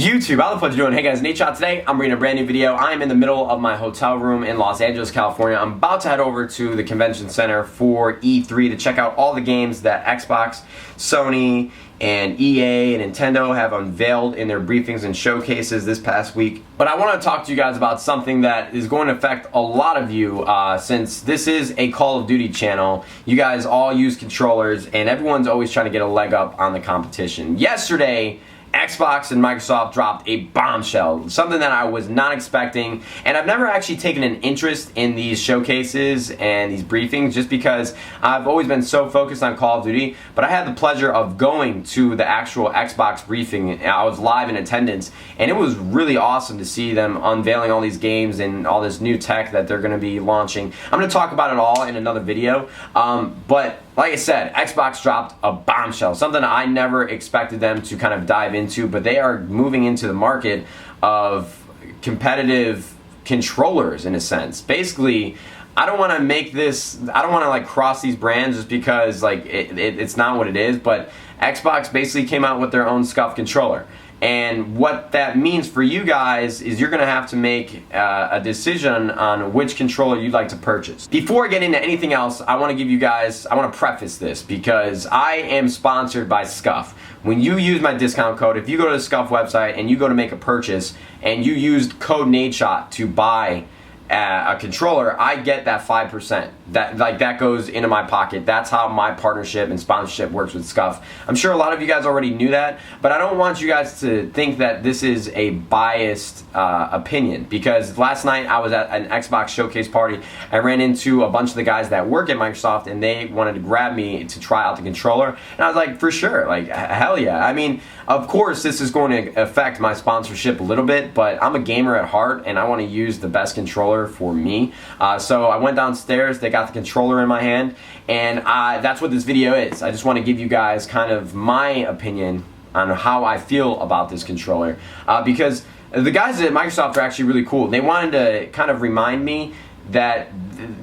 YouTube, how the fuck you doing? Hey guys, Nadeshot. Today I'm bringing a brand new video. I'm in the middle of my hotel room in Los Angeles, California. I'm about to head over to the convention center for E3 to check out all the games that Xbox, Sony, and EA and Nintendo have unveiled in their briefings and showcases this past week. But I want to talk to you guys about something that is going to affect a lot of you since this is a Call of Duty channel. You guys all use controllers and everyone's always trying to get a leg up on the competition. Yesterday, Xbox and Microsoft dropped a bombshell, something that I was not expecting, and I've never actually taken an interest in these showcases and these briefings just because I've always been so focused on Call of Duty, but I had the pleasure of going to the actual Xbox briefing. I was live in attendance, and it was really awesome to see them unveiling all these games and all this new tech that they're going to be launching. I'm going to talk about it all in another video, but like I said, Xbox dropped a bombshell, something I never expected them to kind of dive into, but they are moving into the market of competitive controllers in a sense. Basically, I don't want to make this, I don't want to like cross these brands just because like it's not what it is, but Xbox basically came out with their own Scuf controller. And what that means for you guys is you're going to have to make a decision on which controller you'd like to purchase. Before I get into anything else, I want to give you guys, I want to preface this because I am sponsored by Scuf. When you use my discount code, if you go to the Scuf website and you go to make a purchase and you used code Nadeshot to buy a controller, I get that 5%. That goes into my pocket. That's how my partnership and sponsorship works with Scuf. I'm sure a lot of you guys already knew that, but I don't want you guys to think that this is a biased opinion, because last night I was at an Xbox showcase party. I ran into a bunch of the guys that work at Microsoft and they wanted to grab me to try out the controller, and I was like, for sure, like hell yeah. I mean, of course this is going to affect my sponsorship a little bit, but I'm a gamer at heart and I want to use the best controller for me. So I went downstairs, they got the controller in my hand, and that's what this video is. I just want to give you guys kind of my opinion on how I feel about this controller, because the guys at Microsoft are actually really cool. They wanted to kind of remind me that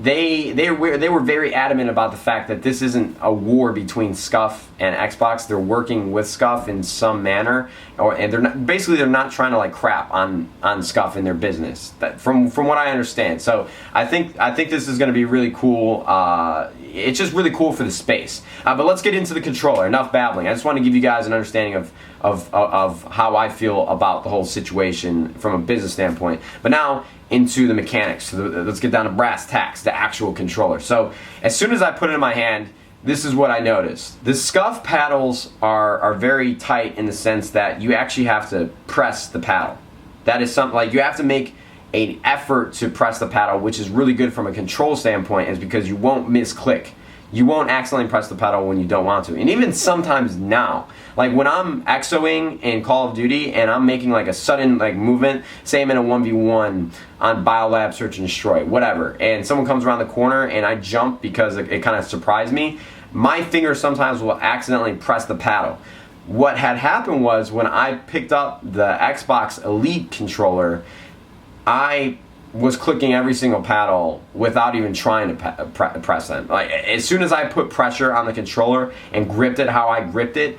they were very adamant about the fact that this isn't a war between Scuf and Xbox. They're working with Scuf in some manner, and they're not trying to like crap on Scuf in their business. From what I understand. So I think this is going to be really cool. It's just really cool for the space. But let's get into the controller. Enough babbling. I just want to give you guys an understanding of how I feel about the whole situation from a business standpoint. But now into the mechanics. So let's get down to brass tacks, the actual controller. So as soon as I put it in my hand, this is what I noticed. The Scuf paddles are very tight in the sense that you actually have to press the paddle. That is something like you have to make an effort to press the paddle, which is really good from a control standpoint, is because you won't misclick. You won't accidentally press the pedal when you don't want to. And even sometimes now, like when I'm exoing in Call of Duty and I'm making like a sudden like movement, say I'm in a 1v1 on Biolab Search and Destroy, whatever, and someone comes around the corner and I jump because it kind of surprised me, my finger sometimes will accidentally press the paddle. What had happened was when I picked up the Xbox Elite controller, I was clicking every single paddle without even trying to press them. Like as soon as I put pressure on the controller and gripped it how I gripped it,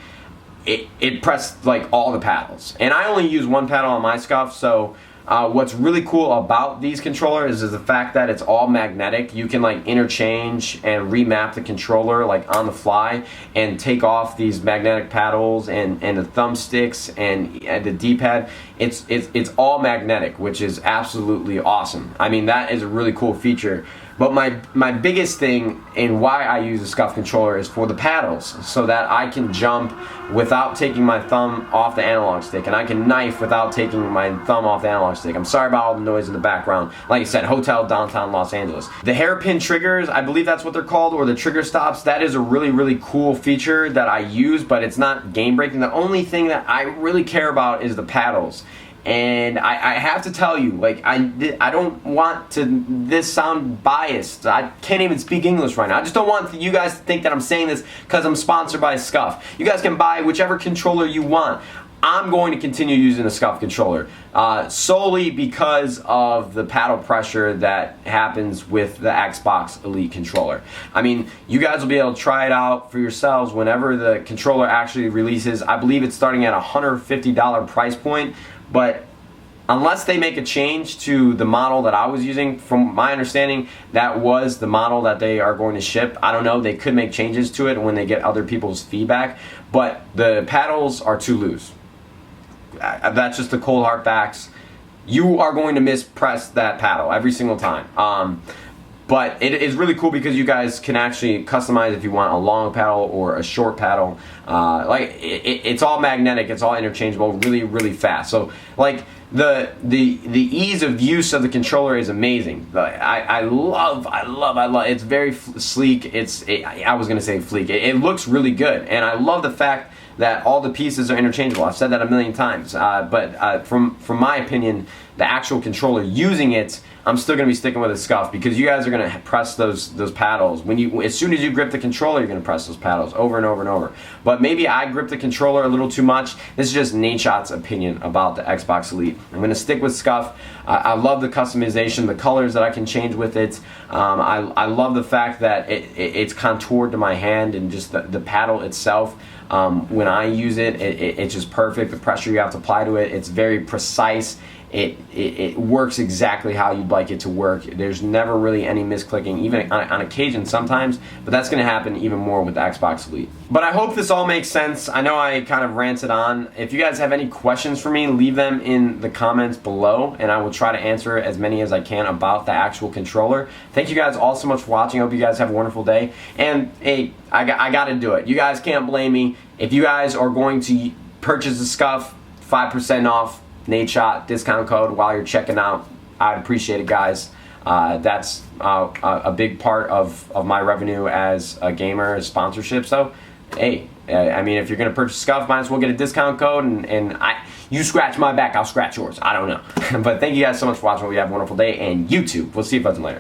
it pressed like all the paddles. And I only use one paddle on my Scuf, so what's really cool about these controllers is the fact that it's all magnetic. You can like interchange and remap the controller like on the fly and take off these magnetic paddles and the thumbsticks and the D-pad. It's all magnetic, which is absolutely awesome. I mean, that is a really cool feature. But my biggest thing in why I use a Scuf controller is for the paddles, so that I can jump without taking my thumb off the analog stick, and I can knife without taking my thumb off the analog stick. I'm sorry about all the noise in the background. Like I said, hotel downtown Los Angeles. The hairpin triggers, I believe that's what they're called, or the trigger stops, that is a really, really cool feature that I use, but it's not game breaking. The only thing that I really care about is the paddles. And I have to tell you, like I don't want this sound biased. I can't even speak English right now. I just don't want you guys to think that I'm saying this because I'm sponsored by Scuf. You guys can buy whichever controller you want. I'm going to continue using the Scuf controller solely because of the paddle pressure that happens with the Xbox Elite controller. I mean, you guys will be able to try it out for yourselves whenever the controller actually releases. I believe it's starting at a $150 price point, but unless they make a change to the model that I was using, from my understanding, that was the model that they are going to ship. I don't know, they could make changes to it when they get other people's feedback, but the paddles are too loose. That's just the cold hard facts. You are going to mispress that paddle every single time. But it is really cool because you guys can actually customize if you want a long paddle or a short paddle. It's all magnetic, it's all interchangeable, really, really fast. So like the ease of use of the controller is amazing. I love. It's very sleek. I was gonna say fleek. It looks really good, and I love the fact that all the pieces are interchangeable. I've said that a million times, but from my opinion, the actual controller, using it, I'm still going to be sticking with a Scuf because you guys are going to press those paddles. As soon as you grip the controller, you're going to press those paddles over and over and over. But maybe I grip the controller a little too much. This is just Nadeshot's opinion about the Xbox Elite. I'm going to stick with Scuf. I love the customization, the colors that I can change with it. I love the fact that it's contoured to my hand, and just the paddle itself. When I use it, it's just perfect. The pressure you have to apply to it, it's very precise. It works exactly how you'd like it to work. There's never really any misclicking, even on occasion sometimes, but that's going to happen even more with the Xbox Elite. But I hope this all makes sense. I know I kind of ranted on. If you guys have any questions for me, leave them in the comments below, and I will try to answer as many as I can about the actual controller. Thank you guys all so much for watching. I hope you guys have a wonderful day. And hey, I got to do it. You guys can't blame me. If you guys are going to purchase the Scuf, 5% off, Nadeshot discount code while you're checking out. I'd appreciate it, guys. That's a big part of my revenue as a gamer, as sponsorship. So, hey, I mean, if you're gonna purchase Scuf, might as well get a discount code, and you scratch my back, I'll scratch yours. I don't know. But thank you guys so much for watching. Hope you have a wonderful day, and YouTube. We'll see you later.